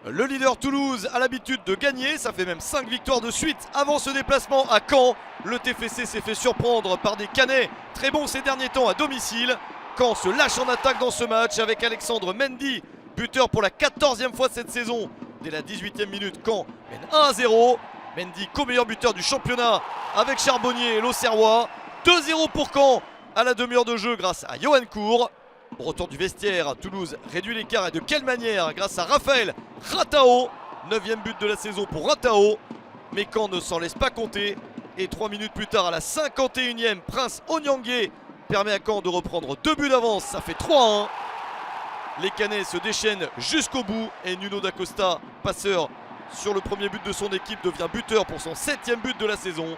Le leader Toulouse a l'habitude de gagner, ça fait même 5 victoires de suite avant ce déplacement à Caen. Le TFC s'est fait surprendre par des Canets très bons ces derniers temps à domicile. Caen se lâche en attaque dans ce match avec Alexandre Mendy, buteur pour la 14e fois de cette saison. Dès la 18e minute, Caen mène 1-0. Mendy co-meilleur buteur du championnat avec Charbonnier et l'Auxerrois. 2-0 pour Caen à la demi-heure de jeu grâce à Yoann Cour. Au retour du vestiaire, Toulouse réduit l'écart et de quelle manière? Grâce à Raphaël Ratao. 9e but de la saison pour Ratao. Mais Caen ne s'en laisse pas compter. Et 3 minutes plus tard, à la 51e, Prince Onyangé permet à Caen de reprendre 2 buts d'avance. Ça fait 3-1. Les Canets se déchaînent jusqu'au bout. Et Nuno Dacosta, passeur sur le premier but de son équipe, devient buteur pour son 7e but de la saison.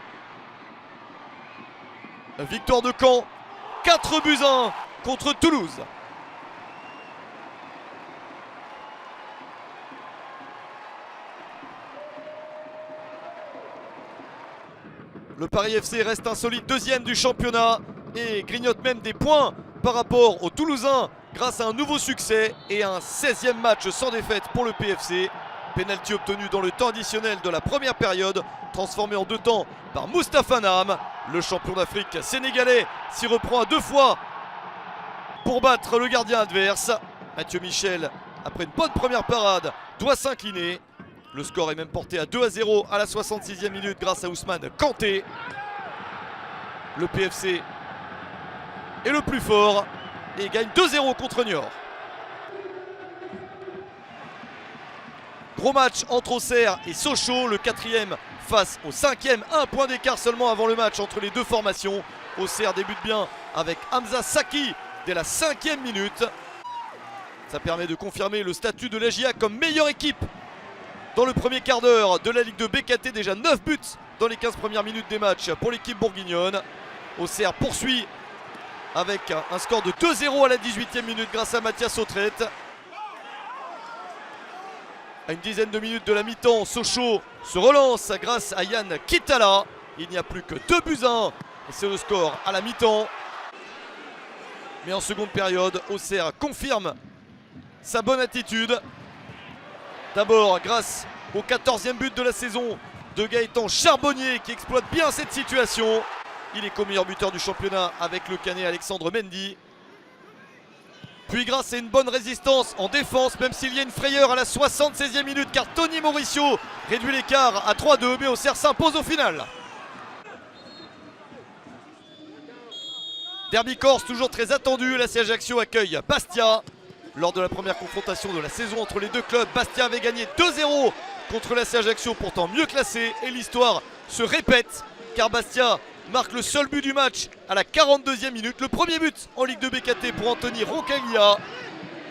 Victoire de Caen. 4 buts à 1 contre Toulouse. Le Paris FC reste un solide 2e du championnat et grignote même des points par rapport aux Toulousains grâce à un nouveau succès et un 16e match sans défaite pour le PFC. Penalty obtenu dans le temps additionnel de la première période, transformé en 2 temps par Moustapha Nam. Le champion d'Afrique sénégalais s'y reprend à 2 fois pour battre le gardien adverse. Mathieu Michel, après une bonne première parade, doit s'incliner. Le score est même porté à 2-0 à la 66e minute grâce à Ousmane Kanté. Le PFC est le plus fort et gagne 2-0 contre Niort. Gros match entre Auxerre et Sochaux, le 4e face au 5e. 1 point d'écart seulement avant le match entre les deux formations. Auxerre débute bien avec Hamza Saki dès la 5e minute. Ça permet de confirmer le statut de l'AJA comme meilleure équipe dans le premier quart d'heure de la Ligue de BKT. Déjà 9 buts dans les 15 premières minutes des matchs pour l'équipe bourguignonne. Auxerre poursuit avec un score de 2-0 à la 18e minute grâce à Mathias Autrette. À une dizaine de minutes de la mi-temps, Sochaux se relance grâce à Yann Kitala. Il n'y a plus que 2 buts à 1 et c'est le score à la mi-temps. Mais en seconde période, Auxerre confirme sa bonne attitude. D'abord grâce au 14e but de la saison de Gaëtan Charbonnier qui exploite bien cette situation. Il est co-meilleur buteur du championnat avec le Canet Alexandre Mendy. Puis grâce à une bonne résistance en défense, même s'il y a une frayeur à la 76e minute car Tony Mauricio réduit l'écart à 3-2, mais Auxerre s'impose au final. Derby Corse toujours très attendu, l'AC Ajaccio accueille Bastia. Lors de la première confrontation de la saison entre les deux clubs, Bastia avait gagné 2-0 contre l'AC Ajaccio, pourtant mieux classé. Et l'histoire se répète car Bastia marque le seul but du match à la 42e minute. Le premier but en Ligue de BKT pour Anthony Roncaglia.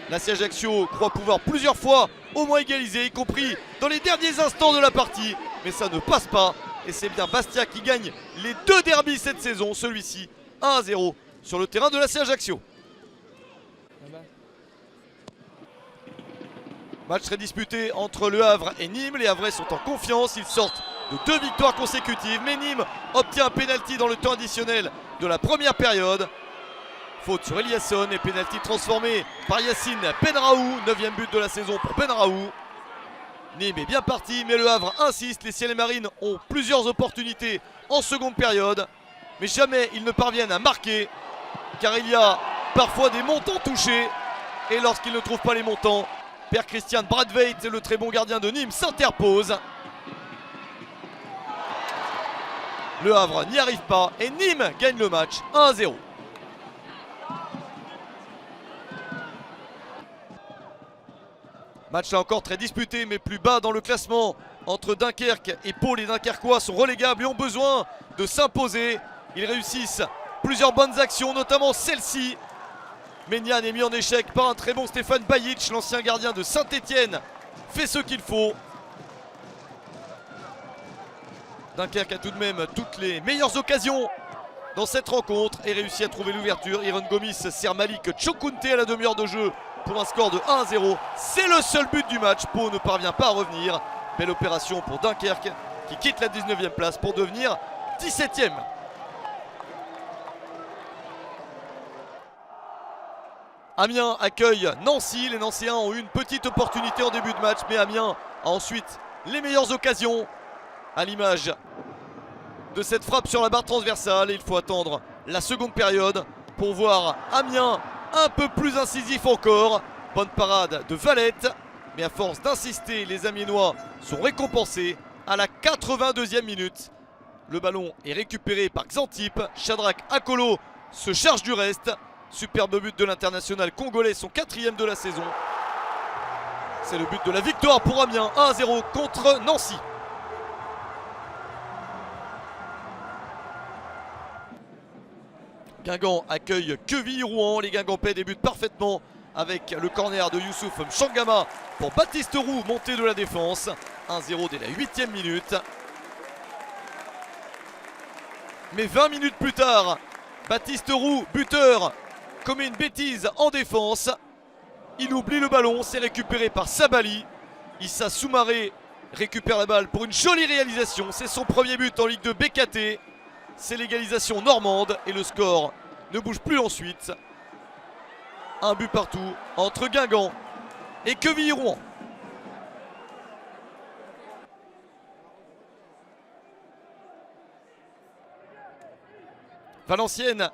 L'AC Ajaccio croit pouvoir plusieurs fois au moins égaliser, y compris dans les derniers instants de la partie. Mais ça ne passe pas et c'est bien Bastia qui gagne les 2 derbys cette saison. Celui-ci 1-0 sur le terrain de l'AC Ajaccio. Match très disputé entre Le Havre et Nîmes. Les Havrais sont en confiance, ils sortent de 2 victoires consécutives. Mais Nîmes obtient un pénalty dans le temps additionnel de la première période. Faute sur Eliasson et pénalty transformé par Yacine Benraou. 9e but de la saison pour Benraou. Nîmes est bien parti mais Le Havre insiste. Les Ciels et Marines ont plusieurs opportunités en seconde période. Mais jamais ils ne parviennent à marquer. Car il y a parfois des montants touchés. Et lorsqu'ils ne trouvent pas les montants, Per Christian Bradveit, le très bon gardien de Nîmes, s'interpose. Le Havre n'y arrive pas et Nîmes gagne le match 1-0. Match là encore très disputé mais plus bas dans le classement entre Dunkerque et Pau. Les Dunkerquois sont relégables et ont besoin de s'imposer. Ils réussissent plusieurs bonnes actions, notamment celle-ci. Ménian est mis en échec par un très bon Stéphane Bajic, l'ancien gardien de Saint-Etienne fait ce qu'il faut. Dunkerque a tout de même toutes les meilleures occasions dans cette rencontre et réussit à trouver l'ouverture. Iron Gomis sert Malik Chokunte à la demi-heure de jeu pour un score de 1-0. C'est le seul but du match. Pau ne parvient pas à revenir. Belle opération pour Dunkerque qui quitte la 19e place pour devenir 17e. Amiens accueille Nancy. Les Nancéens ont eu une petite opportunité en début de match, mais Amiens a ensuite les meilleures occasions, à l'image de cette frappe sur la barre transversale. Et il faut attendre la seconde période pour voir Amiens un peu plus incisif encore. Bonne parade de Valette, mais à force d'insister, les Amiénois sont récompensés à la 82e minute. Le ballon est récupéré par Xantip. Shadrack Akolo se charge du reste. Superbe but de l'international congolais, son 4e de la saison. C'est le but de la victoire pour Amiens, 1-0 contre Nancy. Guingamp accueille Quevilly-Rouen. Les Guingampais débutent parfaitement avec le corner de Youssouf Mchangama pour Baptiste Roux, montée de la défense. 1-0 dès la 8e minute. Mais 20 minutes plus tard, Baptiste Roux, buteur, commet une bêtise en défense. Il oublie le ballon, c'est récupéré par Sabali. Issa Soumaré récupère la balle pour une jolie réalisation. C'est son premier but en Ligue 2 BKT. C'est l'égalisation normande et le score ne bouge plus ensuite. Un but partout entre Guingamp et Quevilly-Rouen. Valenciennes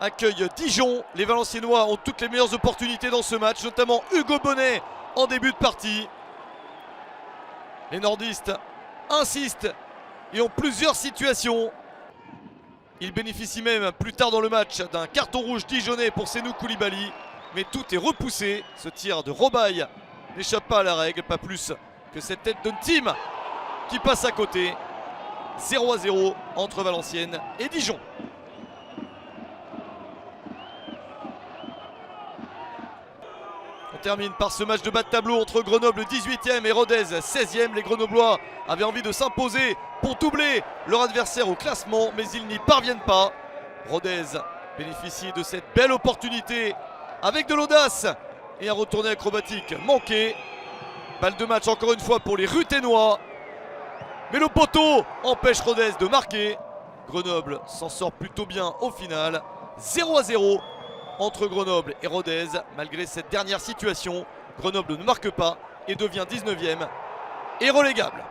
accueille Dijon. Les Valenciennois ont toutes les meilleures opportunités dans ce match, notamment Hugo Bonnet en début de partie. Les nordistes insistent et ont plusieurs situations. Ils bénéficient même plus tard dans le match d'un carton rouge dijonnais pour Senou Koulibaly. Mais tout est repoussé. Ce tir de Robaille n'échappe pas à la règle, pas plus que cette tête de Ntim qui passe à côté. 0-0 entre Valenciennes et Dijon. On termine par ce match de bas de tableau entre Grenoble 18e et Rodez 16e. Les Grenoblois avaient envie de s'imposer pour doubler leur adversaire au classement, mais ils n'y parviennent pas. Rodez bénéficie de cette belle opportunité avec de l'audace et un retourné acrobatique manqué. Balle de match encore une fois pour les Ruténois. Mais le poteau empêche Rodez de marquer. Grenoble s'en sort plutôt bien au final. 0-0 entre Grenoble et Rodez. Malgré cette dernière situation, Grenoble ne marque pas et devient 19e et relégable.